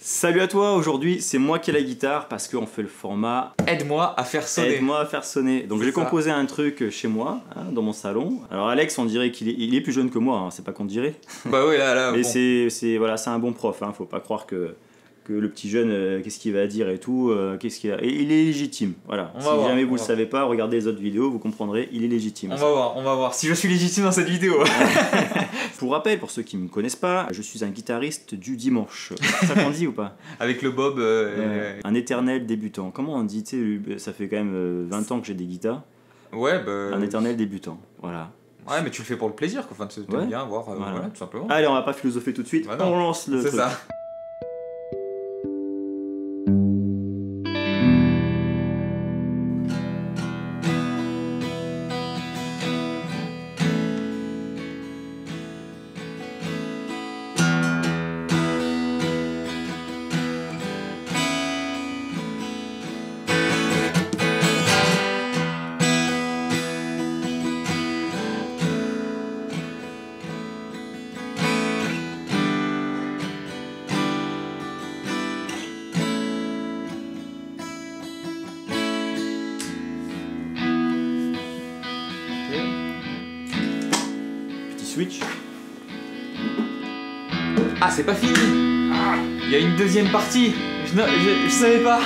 Salut à toi, aujourd'hui c'est moi qui ai la guitare parce qu'on fait le format Aide-moi à faire sonner. Aide-moi à faire sonner. Donc j'ai composé un truc chez moi, hein, dans mon salon. Alors Alex, on dirait qu'il est plus jeune que moi, hein, c'est pas qu'on dirait. Bah oui, là. Mais bon. c'est un bon prof, hein, faut pas croire que le petit jeune, qu'est-ce qu'il va dire et tout, et il est légitime, voilà. Si jamais vous le savez pas, regardez les autres vidéos, vous comprendrez, il est légitime. On va voir si je suis légitime dans cette vidéo. Pour rappel, pour ceux qui me connaissent pas, je suis un guitariste du dimanche. Ça qu'on dit ou pas? Avec le bob. Un éternel débutant. Comment on dit? Ça fait quand même 20 ans que j'ai des guitares. Ouais, bah. Un éternel débutant, voilà. Ouais, mais tu le fais pour le plaisir, quoi. Enfin, tu aimes bien voir, voilà, tout simplement. Allez, on va pas philosopher tout de suite, on lance le truc. C'est ça. Switch. Ah, c'est pas fini. Il y a une deuxième partie. Je savais pas.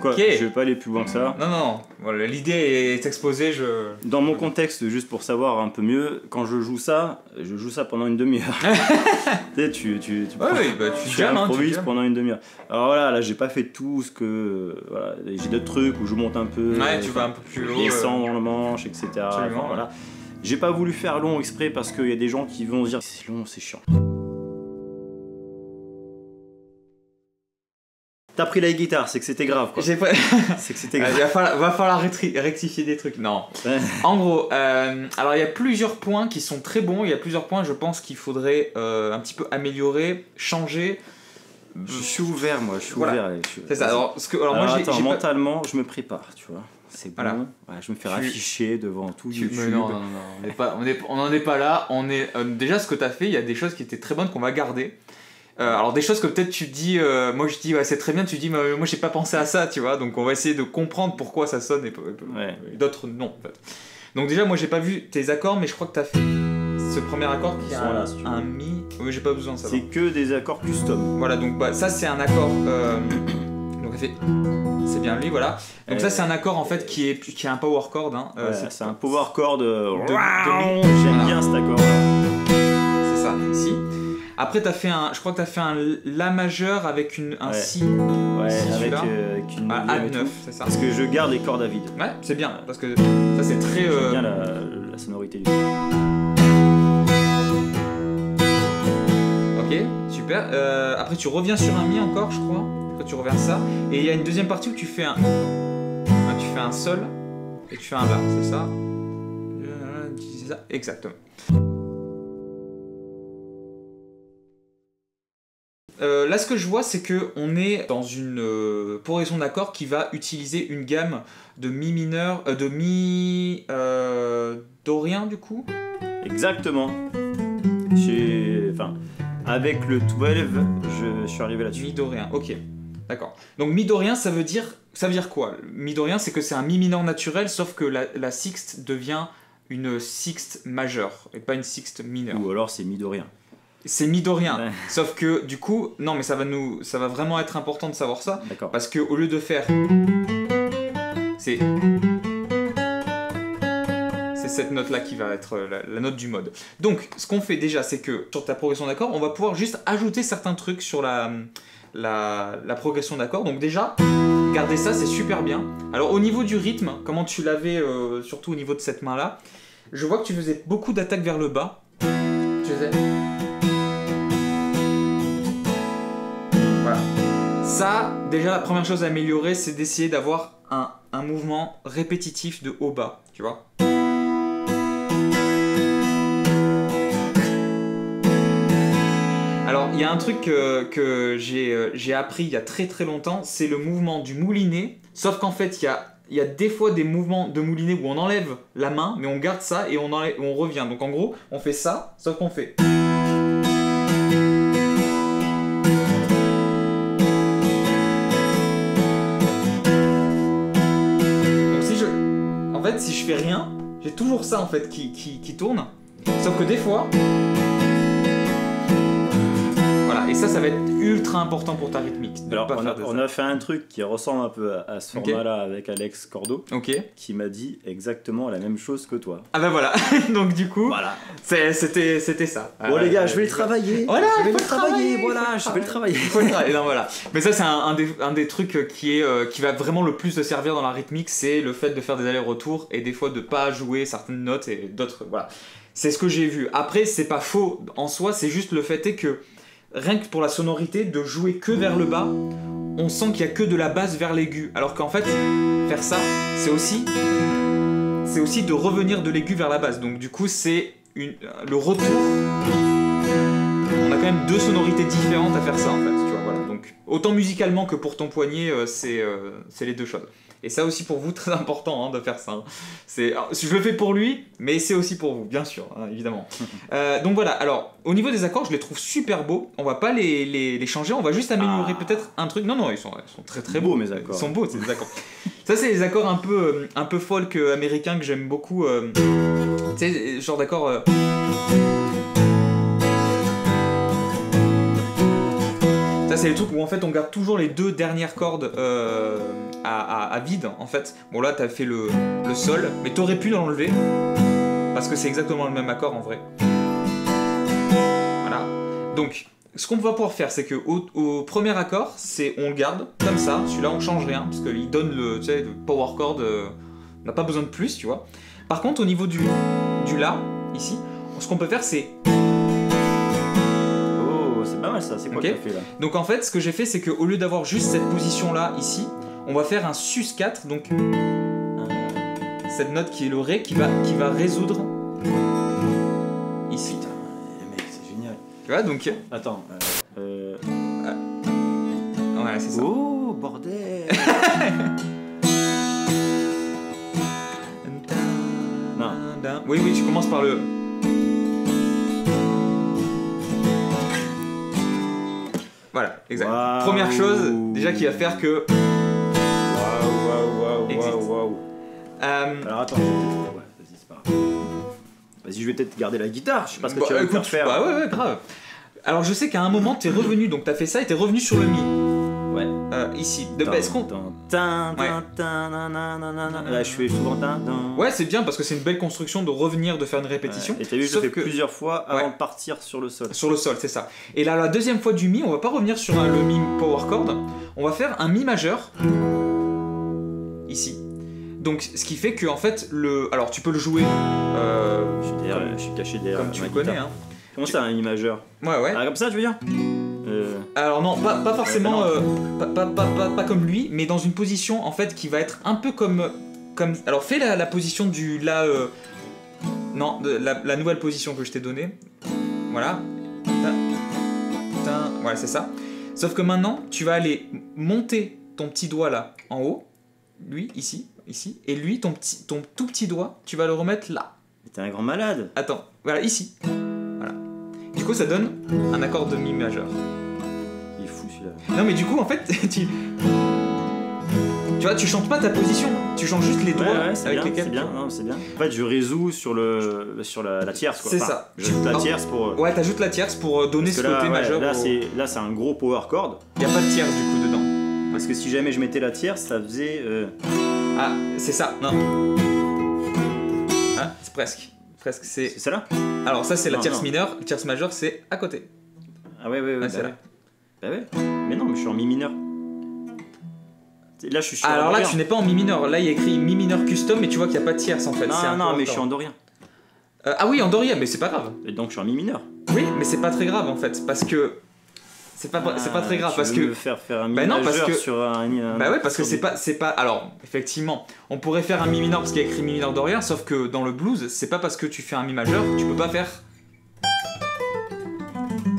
Okay. Je vais pas aller plus loin que ça. Non. Voilà, l'idée est exposée. Dans mon contexte, juste pour savoir un peu mieux, quand je joue ça pendant une demi-heure. tu improvises pendant une demi-heure. Alors là, j'ai pas fait tout ce que. Voilà, j'ai d'autres trucs où je monte un peu. Ouais, tu vas un peu plus haut. Descends dans le manche, etc. Enfin, voilà. J'ai pas voulu faire long exprès parce qu'il y a des gens qui vont dire c'est long, c'est chiant. T'as pris la guitare, c'est que c'était grave, quoi. J'ai pas... C'est que c'était grave. Va falloir rectifier des trucs. Non. En gros, alors il y a plusieurs points qui sont très bons. Il y a plusieurs points, je pense, qu'il faudrait un petit peu améliorer, changer. Je suis ouvert, moi. Je suis ouvert. C'est ça. Alors moi, mentalement, je me prépare, tu vois. C'est bon. Voilà. Ouais, je me fais afficher devant tout YouTube. Mais non. On n'en est pas là. Déjà, ce que t'as fait, il y a des choses qui étaient très bonnes qu'on va garder. Alors des choses que peut-être tu dis, moi je dis ouais, c'est très bien, tu dis moi j'ai pas pensé à ça, tu vois, donc on va essayer de comprendre pourquoi ça sonne et d'autres non en fait. Donc déjà moi j'ai pas vu tes accords, mais je crois que t'as fait ce premier accord qui a un mi. Oui, j'ai pas besoin de ça. C'est que des accords custom. Voilà, donc ça c'est un accord. Donc c'est bien lui, voilà. Donc ça c'est un accord en fait qui est un power chord. Hein. C'est un power chord. J'aime bien cet accord. C'est ça ici. Après, je crois que tu as fait un La majeur avec un Si. Ouais, avec une A9, c'est ça. Parce que je garde les cordes à vide. Ouais, c'est bien, parce que ça c'est très... J'aime bien la sonorité du Ok, super. Après, tu reviens sur un Mi encore, je crois. Après, tu reviens à ça. Et il y a une deuxième partie où tu fais un Sol et tu fais un La, c'est ça? C'est ça, exactement. Là, ce que je vois, c'est qu'on est dans une progression d'accords qui va utiliser une gamme de Mi mineur, de Mi dorien du coup. Exactement. Avec le 12, je suis arrivé là-dessus. Mi dorien, ok. D'accord. Donc Mi dorien, ça veut dire quoi? Mi dorien, c'est que c'est un Mi mineur naturel, sauf que la sixte devient une sixte majeure et pas une sixte mineure. Ou alors c'est mi do rien. C'est mi do rien. Ouais. Sauf que du coup, non mais ça va vraiment être important de savoir ça. D'accord. Parce que au lieu de faire, c'est cette note là qui va être la note du mode. Donc ce qu'on fait déjà, c'est que sur ta progression d'accords, on va pouvoir juste ajouter certains trucs sur la progression d'accords. Donc déjà, garder ça, c'est super bien. Alors au niveau du rythme, comment tu l'avais, surtout au niveau de cette main là, je vois que tu faisais beaucoup d'attaques vers le bas. Tu faisais... Voilà. Ça, déjà la première chose à améliorer, c'est d'essayer d'avoir un mouvement répétitif de haut-bas, tu vois. Alors, il y a un truc que j'ai appris il y a très très longtemps, c'est le mouvement du moulinet, sauf qu'en fait, il y a des fois des mouvements de moulinet où on enlève la main, mais on garde ça et on revient. Donc en gros, on fait ça, sauf qu'on fait... Donc si je fais rien, j'ai toujours ça en fait qui tourne, sauf que des fois... Voilà, et ça va être ultra important pour ta rythmique. Alors, on a fait un truc qui ressemble un peu à ce format-là avec Alex Cordo, qui m'a dit exactement la même chose que toi. Ah bah voilà, donc du coup, voilà. C'était ça. Bon les gars, je vais le travailler. Voilà, je vais le travailler. Voilà, je vais le travailler. Non, voilà. Mais ça, c'est un des trucs qui va vraiment le plus te servir dans la rythmique, c'est le fait de faire des allers-retours et des fois de pas jouer certaines notes et d'autres. Voilà. C'est ce que j'ai vu. Après, c'est pas faux en soi, c'est juste le fait est que rien que pour la sonorité, de jouer que vers le bas, on sent qu'il n'y a que de la basse vers l'aigu. Alors qu'en fait, faire ça, c'est aussi de revenir de l'aigu vers la basse. Donc du coup, c'est le retour. On a quand même deux sonorités différentes à faire ça en fait. Tu vois, voilà. Donc, autant musicalement que pour ton poignet, c'est les deux choses. Et ça aussi pour vous, très important de faire ça. Hein. Je le fais pour lui, mais c'est aussi pour vous, bien sûr, hein, évidemment. Donc voilà, alors, au niveau des accords, je les trouve super beaux. On va pas les changer, on va juste améliorer peut-être un truc. Non, ils sont très très beaux. Mes accords. Ils sont beaux, ces accords. Ça, c'est les accords un peu folk américains que j'aime beaucoup. Tu sais, genre d'accords... Ça, c'est les trucs où en fait on garde toujours les deux dernières cordes à vide en fait. Bon là t'as fait le sol, mais t'aurais pu l'enlever parce que c'est exactement le même accord en vrai. Voilà. Donc ce qu'on va pouvoir faire, c'est que au premier accord, on le garde comme ça. Celui-là on change rien parce qu'il donne le power chord. On n'a pas besoin de plus, tu vois. Par contre au niveau du la ici, ce qu'on peut faire c'est... C'est pas mal ça, c'est quoi que tu as fait là? Donc en fait, ce que j'ai fait, c'est qu'au lieu d'avoir juste cette position-là, ici, on va faire un sus4, donc cette note qui est le Ré, qui va résoudre ici. Putain, mec, c'est génial. Tu vois, donc... Attends, Ouais, c'est ça. Oh, bordel. Non. Oui, tu commences par le... Voilà, exact. Wow. Première chose, déjà qui va faire que... Waouh. Alors attends, vas-y, c'est pas grave. Vas-y, je vais peut-être garder la guitare, je sais pas ce que tu vas me faire. Bah ouais, grave. Alors je sais qu'à un moment, t'es revenu, donc t'as fait ça et t'es revenu sur le Mi. Ouais. Ici. Est-ce qu'on... Là, je fais souvent Ouais, c'est bien parce que c'est une belle construction de revenir, de faire une répétition. Et t'as vu, je le fais plusieurs fois avant de partir sur le sol. Sur le sol, c'est ça. Et là, la deuxième fois du Mi, on va pas revenir sur le Mi power chord. On va faire un Mi majeur. Ici. Donc, ce qui fait que, en fait, alors tu peux le jouer. Je suis caché derrière. Comme tu le connais, hein. Comment ça, un Mi majeur? Ouais. Ah, comme ça, tu veux dire? Alors non, pas forcément, pas comme lui, mais dans une position en fait qui va être un peu comme alors fais la position du la la nouvelle position que je t'ai donnée. Voilà. Voilà, c'est ça. Sauf que maintenant, tu vas aller monter ton petit doigt là en haut, lui ici, et lui ton tout petit doigt, tu vas le remettre là. T'es un grand malade. Attends, voilà ici. Voilà. Du coup, ça donne un accord de Mi majeur. Fou celui-là. Non mais du coup en fait tu vois, tu chantes pas ta position, tu chantes juste les doigts avec bien, lesquels. C'est bien, c'est bien. En fait, je résous sur la tierce, quoi. C'est ça. J'ajoute la tierce pour. Ouais, t'ajoutes la tierce pour donner ce côté majeur. Là, c'est un gros power chord. Y a pas de tierce du coup dedans. Parce que si jamais je mettais la tierce, ça faisait. Ah, c'est ça. Non. Ah, c'est presque. C'est celle-là. Alors ça, c'est la tierce mineure. La tierce majeure, c'est à côté. Ah ouais. c'est là. Bah ouais. Mais non, mais je suis en mi mineur. Là, je suis sur alors là, tu n'es pas en mi mineur. Là, il y a écrit mi mineur custom, mais tu vois qu'il n'y a pas de tierce en fait. Non, mais je suis en dorien. Ah oui, en dorien, mais c'est pas grave. Et donc je suis en mi mineur. Oui, mais c'est pas très grave en fait, parce que c'est pas très grave parce que faire un mi majeur sur un. Bah ouais, parce que c'est pas. Alors effectivement, on pourrait faire un mi mineur parce qu'il y a écrit mi mineur dorien, sauf que dans le blues, c'est pas parce que tu fais un mi majeur, tu peux pas faire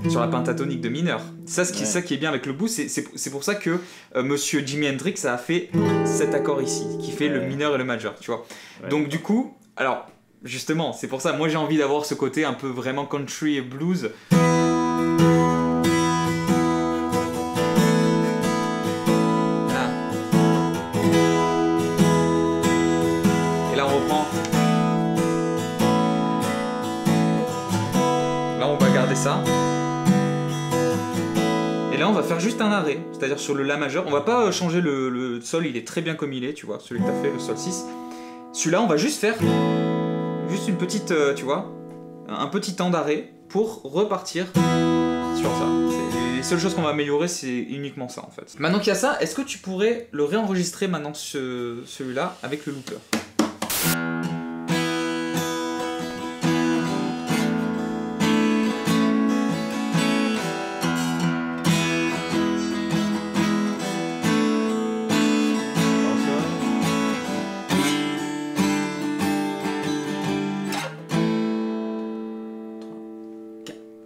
sur la pentatonique de mineur. Ça qui est bien avec le blues, c'est pour ça que Monsieur Jimi Hendrix a fait cet accord ici, qui fait le mineur et le majeur, tu vois. Ouais. Donc du coup, alors justement, c'est pour ça, moi j'ai envie d'avoir ce côté un peu vraiment country et blues. Voilà. Et là on reprend. Là on va garder ça. Et là on va faire juste un arrêt, c'est-à-dire sur le La majeur. On va pas changer le sol, il est très bien comme il est, tu vois, celui que t'as fait, le sol 6. Celui-là on va juste faire juste une petite, tu vois, un petit temps d'arrêt pour repartir sur ça. Les seules choses qu'on va améliorer, c'est uniquement ça en fait. Maintenant qu'il y a ça, est-ce que tu pourrais le réenregistrer maintenant celui-là avec le looper ?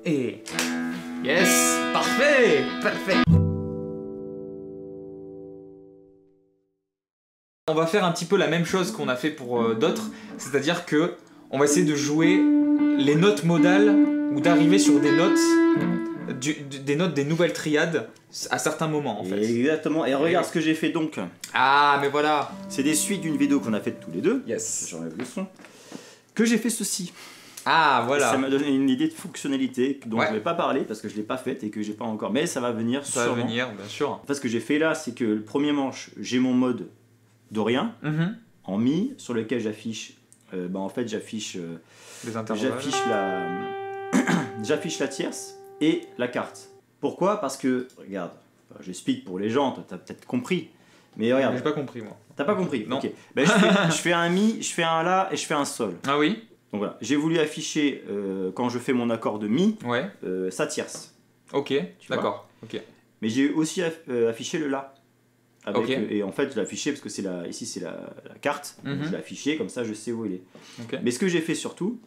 Et yes, parfait. On va faire un petit peu la même chose qu'on a fait pour d'autres, c'est-à-dire que on va essayer de jouer les notes modales ou d'arriver sur des notes des nouvelles triades à certains moments en fait. Exactement. Et regarde ce que j'ai fait donc. Ah mais voilà. C'est des suites d'une vidéo qu'on a faite tous les deux. Yes. J'enlève le son. Que j'ai fait ceci. Ah voilà. Ça m'a donné une idée de fonctionnalité dont je ne vais pas parler parce que je ne l'ai pas faite et que j'ai pas encore. Mais ça va venir sûrement. Ça va venir, bien sûr. En fait, ce que j'ai fait là, c'est que le premier manche, j'ai mon mode dorien en mi sur lequel j'affiche. En fait, j'affiche. Les intervalles. J'affiche la tierce et la carte. Pourquoi ? Parce que regarde, j'explique pour les gens. T'as peut-être compris. Mais regarde. J'ai pas compris moi. T'as pas compris ? Non. Ok. Je fais un mi, je fais un la et je fais un sol. Ah oui. Donc voilà, j'ai voulu afficher, quand je fais mon accord de mi, sa tierce. Ok, d'accord. Okay. Mais j'ai aussi affiché le la. Avec, okay. Et en fait, je l'ai affiché parce que ici c'est la carte. Donc je l'ai affiché, comme ça je sais où il est. Okay. Mais ce que j'ai fait surtout,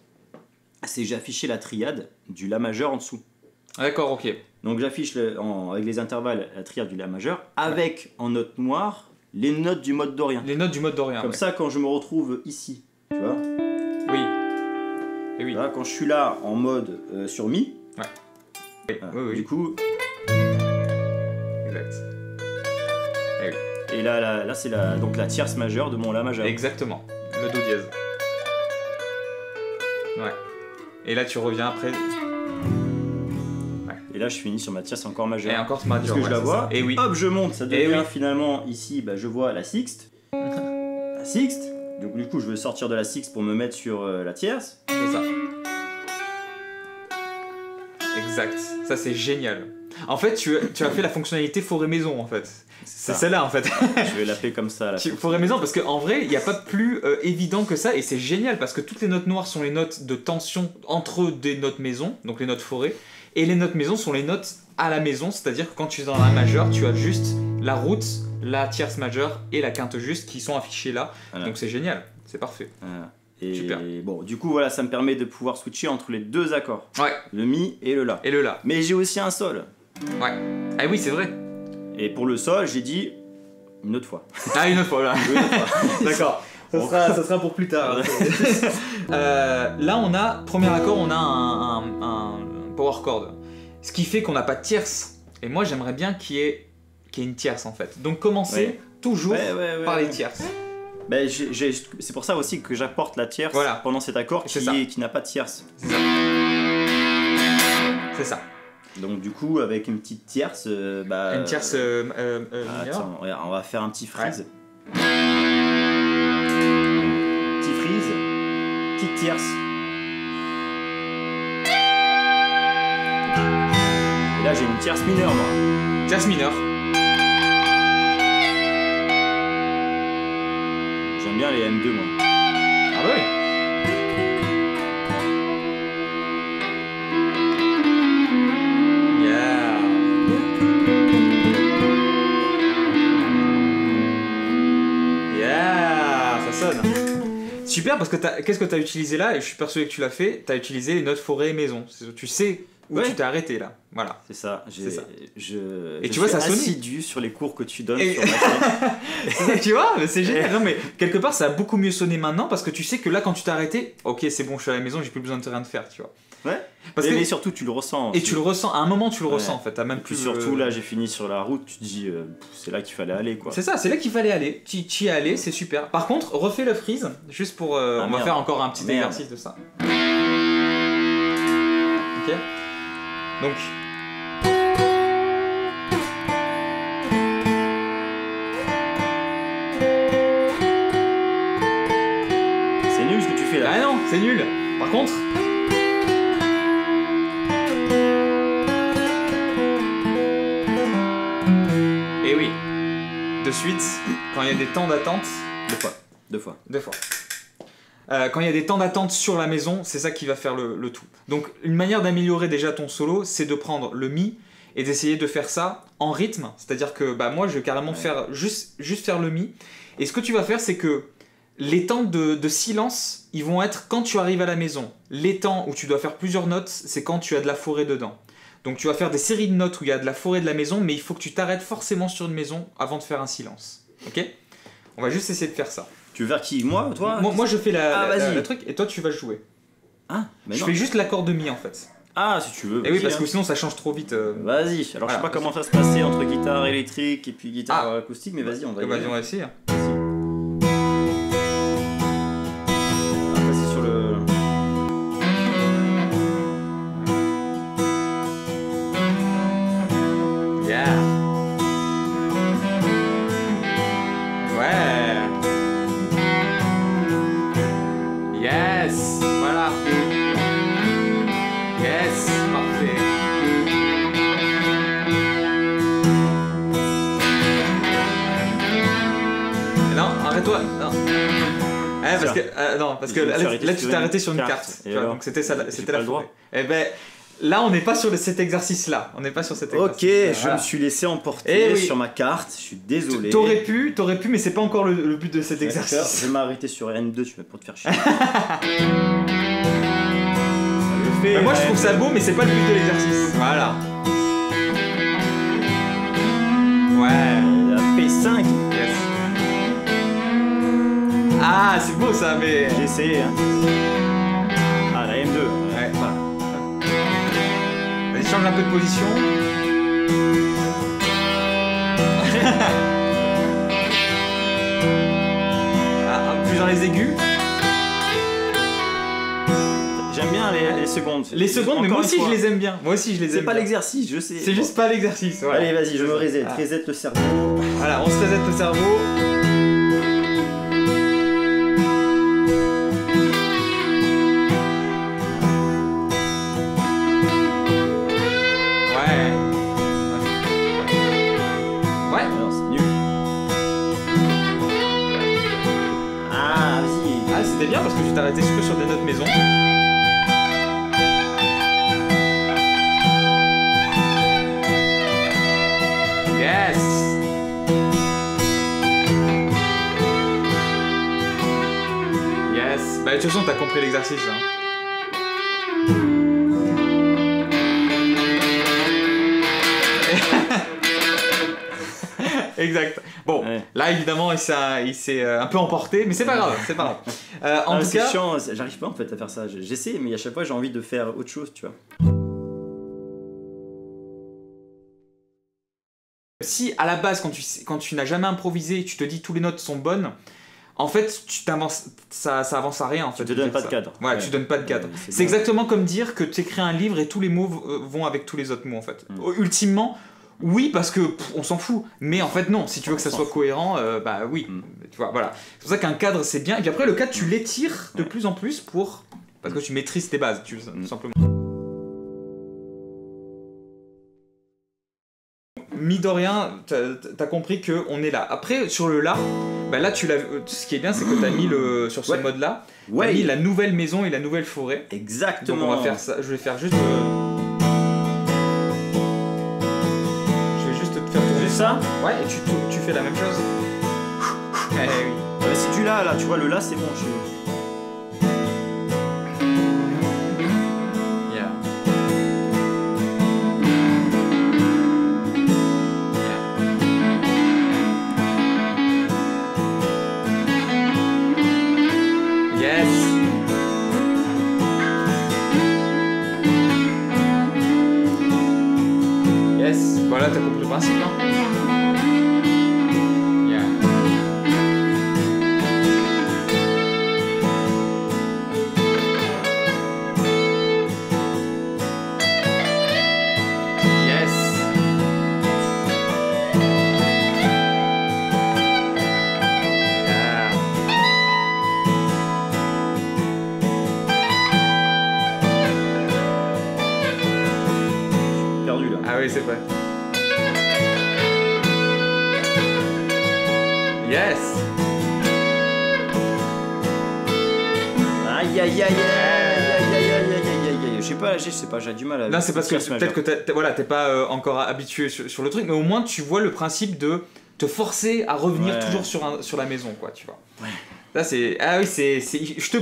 c'est que j'ai affiché la triade du la majeur en dessous. D'accord, ok. Donc j'affiche avec les intervalles la triade du la majeur, avec en note noire les notes du mode dorien. Les notes du mode dorien. Comme ça, quand je me retrouve ici, tu vois. Oui. Et oui. Là, quand je suis là en mode sur mi, oui. Du coup, exact. Et oui. Et là c'est donc la tierce majeure de mon la majeur. Exactement. Le do dièse. Ouais. Et là tu reviens après. Ouais. Et là je finis sur ma tierce encore majeure. Et encore majeure. Parce que je la vois. Et oui. Hop, je monte. Ça devient finalement ici, je vois la sixte. La sixte. Donc du coup je veux sortir de la sixte pour me mettre sur la tierce. C'est ça. Exact. Ça c'est génial. En fait tu as fait la fonctionnalité forêt maison en fait. C'est celle-là en fait. Je vais l'appeler comme ça. Forêt maison parce qu'en vrai il n'y a pas plus évident que ça et c'est génial parce que toutes les notes noires sont les notes de tension entre des notes maison, donc les notes forêt, et les notes maison sont les notes à la maison, c'est-à-dire que quand tu es dans la majeure, tu as juste la route, la tierce majeure et la quinte juste qui sont affichées là. Voilà. Donc c'est génial, c'est parfait. Voilà. Et super. Bon, du coup, voilà, ça me permet de pouvoir switcher entre les deux accords. Ouais. Le mi et le la. Et le la. Mais j'ai aussi un sol. Ouais. Ah oui, c'est vrai. Et pour le sol, j'ai dit une autre fois. Ah, une autre fois, là. Oui, une autre fois. D'accord. Ça sera pour plus tard. Là, on a, premier accord, on a un power chord. Ce qui fait qu'on n'a pas de tierce. Et moi, j'aimerais bien qu'il y ait qui est une tierce en fait. Donc commencez toujours par les tierces. Ben, c'est pour ça aussi que j'apporte la tierce pendant cet accord qui n'a pas de tierce. C'est ça. C'est ça. Donc du coup, avec une petite tierce... une tierce attends, on va faire un petit freeze. Petit freeze, petite tierce. Et là, j'ai une tierce mineure, moi. Tierce mineure. J'aime bien les M2, moi. Ah bah oui. Yeah. Yeah, ça sonne. Super, parce que qu'est-ce que tu as utilisé là, et je suis persuadé que tu l'as fait, tu as utilisé les notes forêt et maison. Tu sais où tu t'es arrêté là. Voilà. C'est ça. Et tu vois, ça sonne assidu sur les cours que tu donnes sur ma chaîne. Tu vois, mais c'est génial. Non, mais quelque part, ça a beaucoup mieux sonné maintenant parce que tu sais que là, quand tu t'es arrêté, ok, c'est bon, je suis à la maison, j'ai plus besoin de rien de faire, tu vois. Ouais. Mais surtout, tu le ressens. Et tu le ressens. À un moment, tu le ressens en fait. T'as même plus. Surtout là, j'ai fini sur la route. Tu te dis, c'est là qu'il fallait aller, quoi. C'est ça, c'est là qu'il fallait aller. Tu y es allé, c'est super. Par contre, refais le freeze, juste pour. On va faire encore un petit exercice de ça. Ok. Donc. C'est nul ce que tu fais là. Ah non, c'est nul. Par contre. Et oui. De suite, quand il y a des temps d'attente. Deux fois. Quand il y a des temps d'attente sur la maison, c'est ça qui va faire le tout. Donc une manière d'améliorer déjà ton solo, c'est de prendre le mi et d'essayer de faire ça en rythme. C'est-à-dire que moi je vais carrément faire juste faire le mi. Et ce que tu vas faire, c'est que les temps de silence, ils vont être quand tu arrives à la maison. Les temps où tu dois faire plusieurs notes, c'est quand tu as de la forêt dedans. Donc tu vas faire des séries de notes où il y a de la forêt de la maison, mais il faut que tu t'arrêtes forcément sur une maison avant de faire un silence. Ok ? On va juste essayer de faire ça. Tu veux faire qui? Moi, toi? Moi je fais le truc et toi tu vas jouer. Ah, mais je fais juste l'accord de mi en fait. Ah, si tu veux. Et oui, parce que sinon ça change trop vite. Vas-y, alors je sais pas comment ça se passait entre guitare électrique et puis guitare acoustique, mais vas-y, on va y aller. Vas-y, on va essayer. C'est sur le... Yeah. Ouais. Yes. Voilà. Yes. Parfait. Non, arrête-toi. Non. Parce que là tu t'es arrêté sur une carte. Tu vois, donc c'était la forêt. Et ben là on n'est pas sur cet exercice là. On n'est pas sur cet exercice. Ok, je me suis laissé emporter sur ma carte. Je suis désolé. T'aurais pu, mais c'est pas encore le but de cet exercice. Je vais m'arrêter sur N2, tu vas pas te faire chier. Moi je trouve ça beau, mais c'est pas le but de l'exercice. Voilà. Ouais. La P5. Yes. Ah, c'est beau ça, mais. J'ai essayé. Hein. Ah, la M2. Ouais. Vas-y, change un peu de position. Plus dans les aigus. J'aime bien les secondes. Les secondes, mais moi aussi je les aime bien. C'est pas l'exercice, je sais. C'est juste pas l'exercice. Voilà. Allez, vas-y, je me reset. Reset le cerveau. Voilà, on se reset le cerveau. C'était bien parce que tu t'es arrêté que sur des notes maison. Yes. Yes. Bah de toute façon t'as compris l'exercice hein. Exact. Bon, là évidemment il s'est un peu emporté, mais c'est pas grave, c'est pas grave. En tout cas, chiant, j'arrive pas en fait à faire ça. J'essaie, mais à chaque fois j'ai envie de faire autre chose, tu vois. Si à la base, quand tu n'as jamais improvisé, tu te dis tous les notes sont bonnes, en fait, ça avance à rien. En fait, tu te donnes pas de cadre. Ouais, tu donnes pas de cadre. C'est exactement comme dire que tu écris un livre et tous les mots vont avec tous les autres mots, en fait. Ultimement, oui, parce que on s'en fout. Mais en fait, non. Si tu veux que ça soit cohérent, bah oui. Tu vois, voilà. C'est pour ça qu'un cadre, c'est bien. Et puis après, le cadre, tu l'étires de plus en plus parce que tu maîtrises tes bases, tout simplement. Mis de rien, t'as compris qu'on est là. Après, sur le là, bah là, ce qui est bien, c'est que t'as mis sur ce mode-là, t'as mis la nouvelle maison et la nouvelle forêt. Exactement. Donc on va faire ça. Je vais faire juste. Je vais juste te faire tourner ça. Ouais, et tu fais la même chose. Eh oui. C'est du là, tu vois, le là, c'est bon. Voilà, t'as compris le principe, hein? Yeah. Yes. Yeah. Perdu là. Ah oui, c'est vrai. Yes. Aïe aïe aïe aïe aïe aïe aïe. Je sais pas, j'ai du mal à. Non, c'est parce que peut-être que t'es pas encore habitué sur le truc, mais au moins tu vois le principe de te forcer à revenir toujours sur la maison, quoi, tu vois. Ouais. Là c'est je te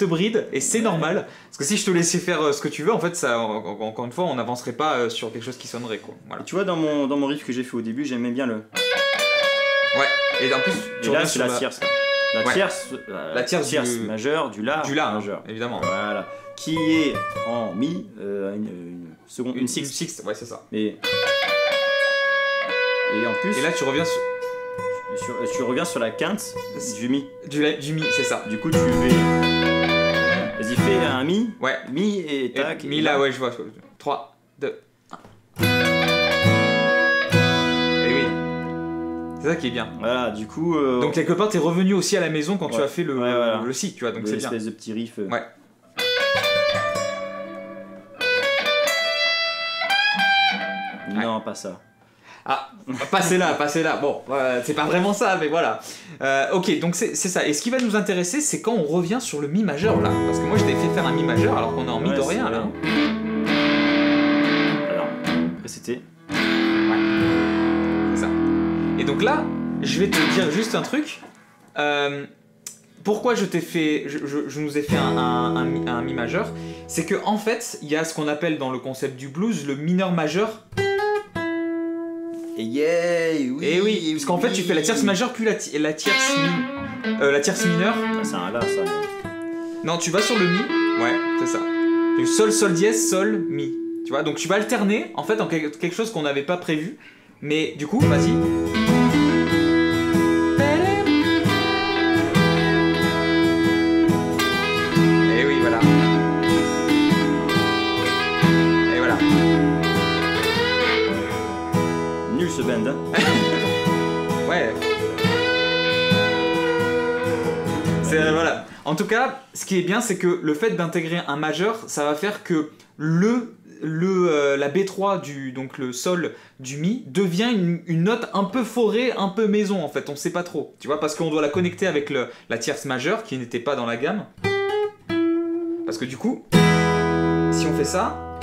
bride et c'est normal parce que si je te laissais faire ce que tu veux, en fait ça encore une fois on n'avancerait pas sur quelque chose qui sonnerait, quoi. Voilà. Et tu vois dans mon riff que j'ai fait au début, j'aimais bien le. Ouais. Et en plus, là, c'est la tierce. La tierce majeure du la majeur. Évidemment. Voilà. Qui est en mi, une sixte. Une sixte, ouais, c'est ça. Et en plus. Et là, tu reviens sur la quinte du mi. Du mi, c'est ça. Du coup, tu fais. Vas-y, fais un mi. Ouais. Mi et tac. Mi là, ouais, je vois. 3, 2, 1. C'est ça qui est bien. Voilà, du coup. Donc quelque part, t'es revenu aussi à la maison quand tu as fait le si, tu vois, donc c'est bien. Une espèce de petit riff. Ouais. Non, pas ça. Ah, passez là. Bon, c'est pas vraiment ça, mais voilà. Ok, donc c'est ça. Et ce qui va nous intéresser, c'est quand on revient sur le mi majeur là. Parce que moi, je t'ai fait faire un mi majeur alors qu'on est en mi de rien là. Alors, après c'était. Et donc là, je vais te dire juste un truc. Pourquoi je nous ai fait un mi majeur, c'est que en fait, il y a ce qu'on appelle dans le concept du blues le mineur majeur. Et oui, parce qu'en fait, tu fais la tierce majeure puis la tierce mineure. C'est un la, ça. Non, tu vas sur le mi. Ouais, c'est ça. Du sol dièse, sol, mi. Tu vois, donc tu vas alterner en fait en quelque chose qu'on n'avait pas prévu. Mais du coup, vas-y. Et oui, voilà. Et voilà. Nul ce band, hein. Ouais. Voilà. En tout cas, ce qui est bien, c'est que le fait d'intégrer un majeur, ça va faire que la B3 donc le sol du mi devient une note un peu forêt, un peu maison en fait, on sait pas trop, tu vois, parce qu'on doit la connecter avec la tierce majeure qui n'était pas dans la gamme, parce que du coup si on fait ça,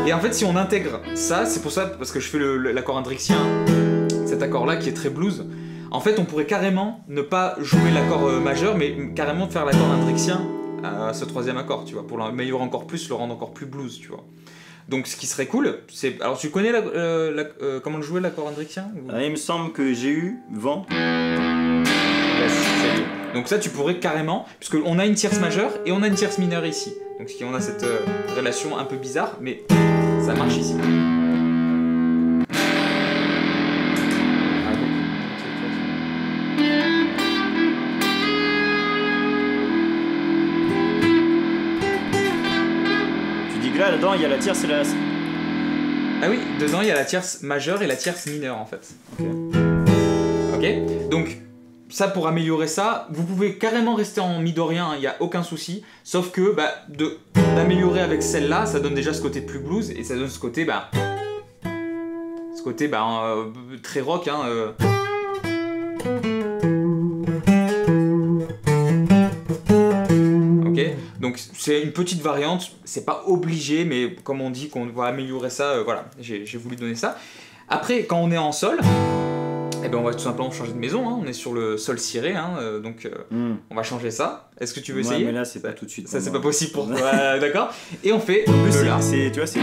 et en fait si on intègre ça, c'est pour ça, parce que je fais l'accord indrixien, cet accord là qui est très blues. En fait, on pourrait carrément ne pas jouer l'accord majeur, mais carrément faire l'accord indrixien à ce troisième accord, tu vois, pour l'améliorer encore plus, le rendre encore plus blues, tu vois. Donc, ce qui serait cool, c'est... Alors, tu connais comment le jouer, l'accord indrixien ou... Il me semble que j'ai eu vent. Yes, c'est lui. Donc ça, tu pourrais carrément, puisque on a une tierce majeure et on a une tierce mineure ici. Donc on a cette relation un peu bizarre, mais ça marche ici. Là-dedans, il y a la tierce et la... Ah oui, dedans, il y a la tierce majeure et la tierce mineure, en fait. Ok. Donc, ça, pour améliorer ça, vous pouvez carrément rester en mi dorien, il n'y a aucun souci. Sauf que, d'améliorer avec celle-là, ça donne déjà ce côté plus blues, et ça donne ce côté, très rock, hein. Donc c'est une petite variante, c'est pas obligé, mais comme on dit qu'on va améliorer ça, voilà, j'ai voulu donner ça. Après, quand on est en sol, on va tout simplement changer de maison, hein. On est sur le sol ciré, hein, donc on va changer ça. Est-ce que tu veux essayer? Mais là, c'est pas tout de suite. Ça, c'est pas possible pour toi, d'accord? Et on fait le là. Tu vois, c'est...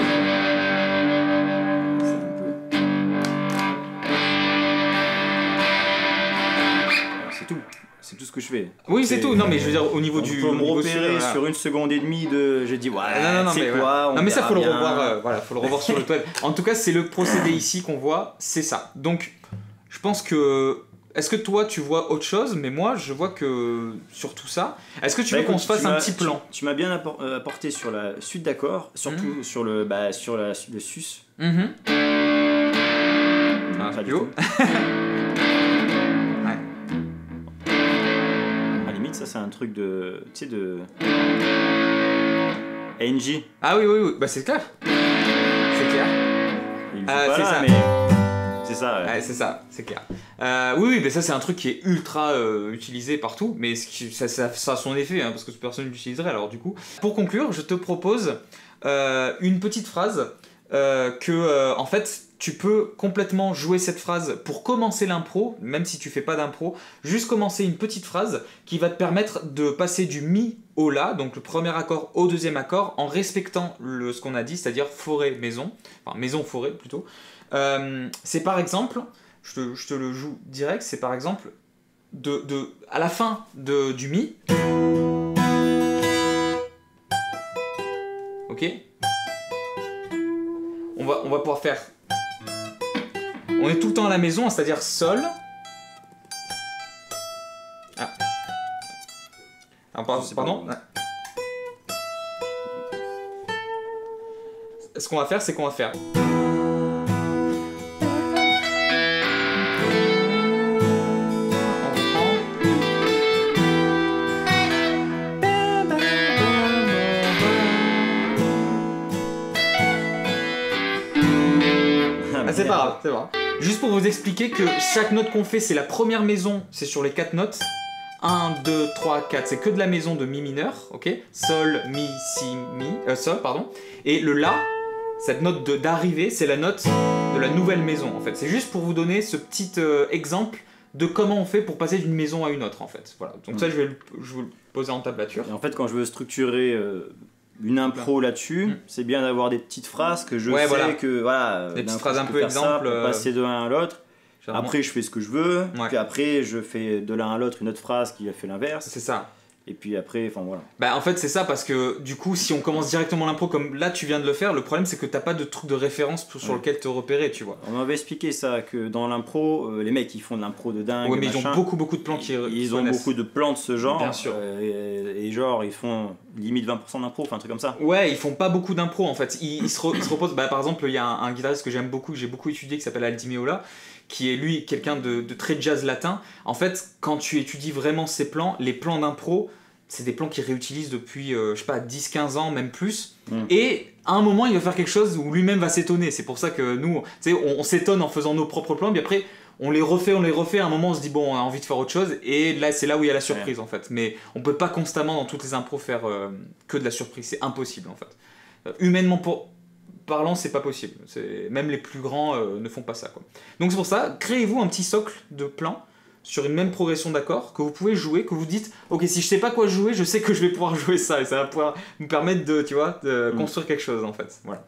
C'est tout ce que je fais. Oui, c'est tout. Non, mais je veux dire, au niveau du... On peut me repérer sur 1 seconde et demie de... Je dis, c'est quoi? Non, mais ça, faut le revoir, faut le revoir sur le web. En tout cas, c'est le procédé ici qu'on voit, c'est ça. Donc, je pense que... Est-ce que toi, tu vois autre chose? Mais moi, je vois que sur tout ça... Est-ce que tu veux qu'on se fasse un petit plan? Tu m'as bien apporté sur la suite d'accords, surtout sur le sus. Pas du tout. Ça, c'est un truc de... Tu sais, de... ANG. Ah oui, c'est clair. C'est clair. C'est ça. Mais... C'est ça, ouais. C'est ça, c'est clair. Oui, mais ça, c'est un truc qui est ultra utilisé partout, mais ça a son effet, hein, parce que personne ne l'utiliserait, alors du coup. Pour conclure, je te propose une petite phrase en fait, tu peux complètement jouer cette phrase pour commencer l'impro, même si tu fais pas d'impro, juste commencer une petite phrase qui va te permettre de passer du mi au la, donc le premier accord au deuxième accord, en respectant ce qu'on a dit, c'est-à-dire forêt-maison, enfin maison-forêt plutôt. C'est par exemple, je te le joue direct, c'est par exemple, à la fin du mi, ok, on va pouvoir faire... On est tout le temps à la maison, c'est-à-dire sol. Ah. Alors, pardon. Ce qu'on va faire, c'est qu'on va faire... C'est pas grave, c'est pas grave. Juste pour vous expliquer que chaque note qu'on fait, c'est la première maison, c'est sur les 4 notes. 1, 2, 3, 4, c'est que de la maison de mi mineur, ok? Sol, mi, si, mi, sol, pardon. Et le la, cette note d'arrivée, c'est la note de la nouvelle maison, en fait. C'est juste pour vous donner ce petit exemple de comment on fait pour passer d'une maison à une autre, en fait. Voilà. Donc ça, je vais le poser en tablature. Et en fait, quand je veux structurer... une impro là-dessus, c'est bien d'avoir des petites phrases que je sais que voilà, des petites phrases un peu exemple pour passer de l'un à l'autre. Après je fais ce que je veux, puis après je fais de l'un à l'autre une autre phrase qui a fait l'inverse. C'est ça. Et puis après, enfin voilà. Bah en fait c'est ça, parce que du coup si on commence directement l'impro comme là tu viens de le faire, le problème c'est que t'as pas de truc de référence sur lequel te repérer, tu vois. On m'avait expliqué ça, que dans l'impro, les mecs ils font de l'impro de dingue. Ouais, mais ils ont beaucoup de plans ils ont beaucoup de plans de ce genre. Bien sûr. Et genre ils font limite 20% d'impro, enfin un truc comme ça. Ouais, ils font pas beaucoup d'impro en fait. Ils se reposent. Bah par exemple il y a un guitariste que j'aime beaucoup, que j'ai beaucoup étudié, qui s'appelle Aldi Meola, qui est lui quelqu'un de très jazz latin. En fait quand tu étudies vraiment ces plans, les plans d'impro, c'est des plans qu'il réutilise depuis, je sais pas, 10-15 ans, même plus. Et à un moment, il va faire quelque chose où lui-même va s'étonner. C'est pour ça que nous, tu sais, on s'étonne en faisant nos propres plans, puis après, on les refait. À un moment, on se dit, bon, on a envie de faire autre chose. Et là, c'est là où il y a la surprise, en fait. Mais on peut pas constamment, dans toutes les impros, faire que de la surprise. C'est impossible, en fait. Humainement parlant, c'est pas possible. Même les plus grands ne font pas ça, quoi. Donc c'est pour ça, créez-vous un petit socle de plans sur une même progression d'accords que vous pouvez jouer, que vous dites ok, si je sais pas quoi jouer, je sais que je vais pouvoir jouer ça, et ça va pouvoir me permettre de, tu vois, de construire quelque chose, en fait. Voilà,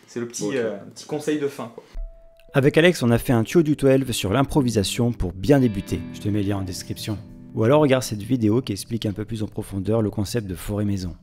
c'est le petit conseil de fin, quoi. Avec Alex, on a fait un tuto du 12 sur l'improvisation pour bien débuter. Je te mets le lien en description. Ou alors regarde cette vidéo qui explique un peu plus en profondeur le concept de forêt maison.